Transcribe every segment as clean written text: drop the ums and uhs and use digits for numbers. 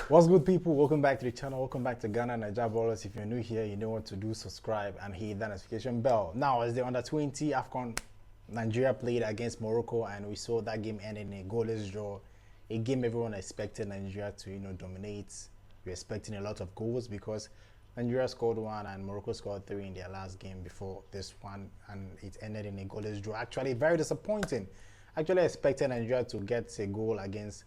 What's good, people? Welcome back to the channel. Welcome back to Ghana Nigeria Ballers. If you're new here, you know what to do. Subscribe and hit that notification bell. Now, as the under-20 Afcon, Nigeria played against Morocco, and we saw that game end in a goalless draw. A game everyone expected Nigeria to, dominate. We're expecting a lot of goals because Nigeria scored one and Morocco scored three in their last game before this one, and it ended in a goalless draw. Actually, very disappointing. Actually, expected Nigeria to get a goal against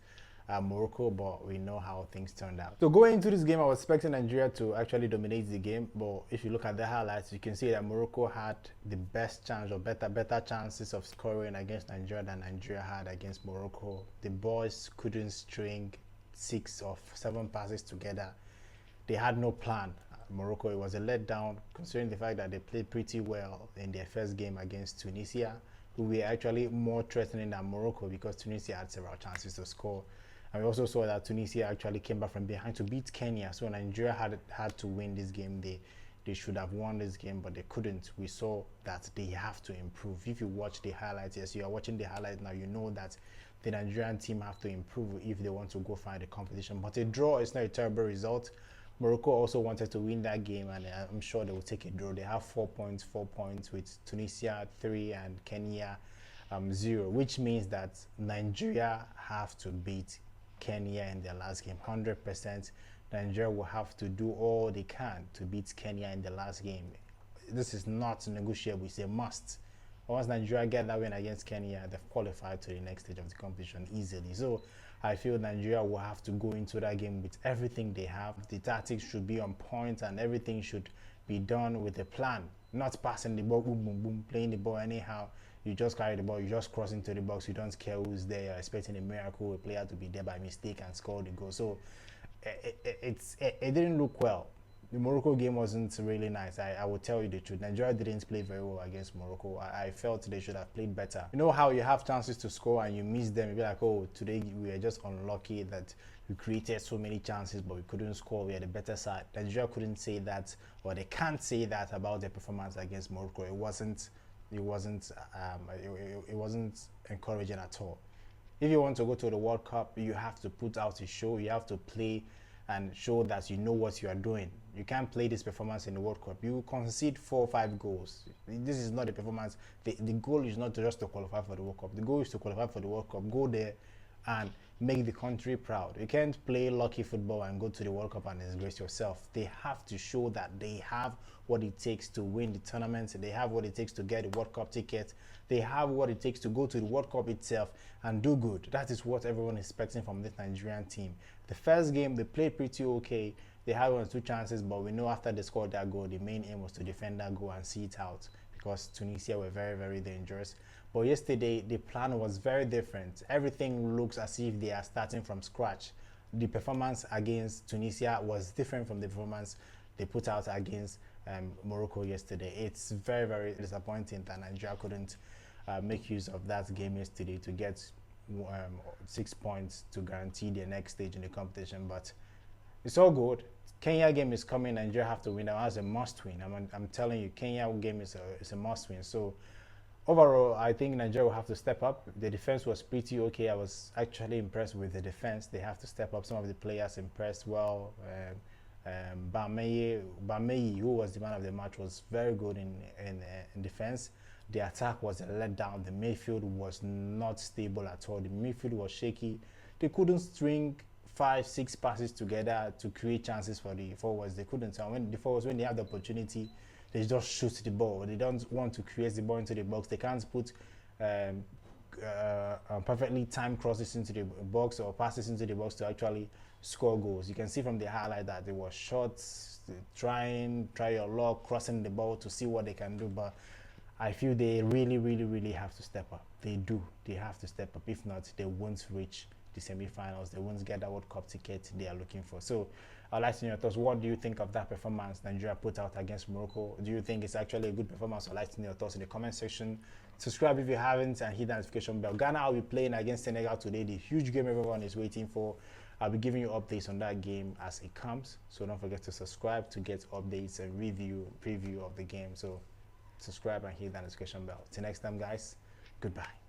Morocco, but we know how things turned out. So going into this game, I was expecting Nigeria to actually dominate the game, but if you look at the highlights, you can see that Morocco had the best chance or better chances of scoring against Nigeria than Nigeria had against Morocco. The boys couldn't string 6 or 7 passes together. They had no plan. Morocco, it was a letdown considering the fact that they played pretty well in their first game against Tunisia, who were actually more threatening than Morocco because Tunisia had several chances to score. And we also saw that Tunisia actually came back from behind to beat Kenya. So Nigeria had to win this game. They should have won this game, but they couldn't. We saw that they have to improve. If you watch the highlights, yes, you are watching the highlights now, you know that the Nigerian team have to improve if they want to go find the competition. But a draw is not a terrible result. Morocco also wanted to win that game, and I'm sure they will take a draw. They have 4 points with Tunisia 3 and Kenya 0, which means that Nigeria have to beat Kenya in their last game. 100% Nigeria will have to do all they can to beat Kenya in the last game. This is not negotiable, it's a must. Once Nigeria get that win against Kenya, they've qualified to the next stage of the competition easily. So I feel Nigeria will have to go into that game with everything they have. The tactics should be on point and everything should be done with a plan, not passing the ball, boom, boom, boom, playing the ball anyhow. You just carry the ball, you just cross into the box, you don't care who's there, you're expecting a miracle, a player to be there by mistake and score the goal. So it didn't look well. The Morocco game wasn't really nice. I will tell you the truth. Nigeria didn't play very well against Morocco. I felt they should have played better. You know how you have chances to score and you miss them? You'll be like, oh, today we were just unlucky that we created so many chances, but we couldn't score. We had a better side. Nigeria couldn't say that, or they can't say that about their performance against Morocco. It wasn't encouraging at all. If you want to go to the World Cup, you have to put out a show. You have to play and show that you know what you are doing. You can't play this performance in the World Cup. You concede 4 or 5 goals. This is not a performance. The goal is not just to qualify for the World Cup. The goal is to qualify for the World Cup. Go there and make the country proud. You can't play lucky football and go to the World Cup and disgrace yourself. They have to show that they have what it takes to win the tournament. They have what it takes to get the World Cup ticket. They have what it takes to go to the World Cup itself and do good. That is what everyone is expecting from this Nigerian team. The first game, they played pretty okay. They had 1 or 2 chances, but we know after they scored that goal, the main aim was to defend that goal and see it out because Tunisia were very, very dangerous. But yesterday, the plan was very different. Everything looks as if they are starting from scratch. The performance against Tunisia was different from the performance they put out against Morocco yesterday. It's very, very disappointing that Nigeria couldn't make use of that game yesterday to get 6 points to guarantee their next stage in the competition. But it's all good. Kenya game is coming. Nigeria have to win. That was a must win. I'm telling you, Kenya game is a must win. So overall, I think Nigeria will have to step up. The defense was pretty okay. I was actually impressed with the defense. They have to step up. Some of the players impressed well. Bameyi, who was the man of the match, was very good in defense. The attack was a letdown. The midfield was not stable at all. The midfield was shaky. They couldn't string 5, 6 passes together to create chances for the forwards. They couldn't. And when the forwards, when they have the opportunity, they just shoot the ball. They don't want to create the ball into the box. They can't put perfectly timed crosses into the box or passes into the box to actually score goals. You can see from the highlight that they were shots, try your luck, crossing the ball to see what they can do. But I feel they really have to step up. They do. They have to step up. If not, they won't reach the semi-finals. They won't get that World Cup ticket they are looking for. So I'd like to know your thoughts. What do you think of that performance Nigeria put out against Morocco? Do you think it's actually a good performance? I'd like to know your thoughts in the comment section. Subscribe if you haven't and hit the notification bell. Ghana will be playing against Senegal today, the huge game everyone is waiting for. I'll be giving you updates on that game as it comes. So don't forget to subscribe to get updates and preview of the game. So subscribe and hit that notification bell. Till next time, guys. Goodbye.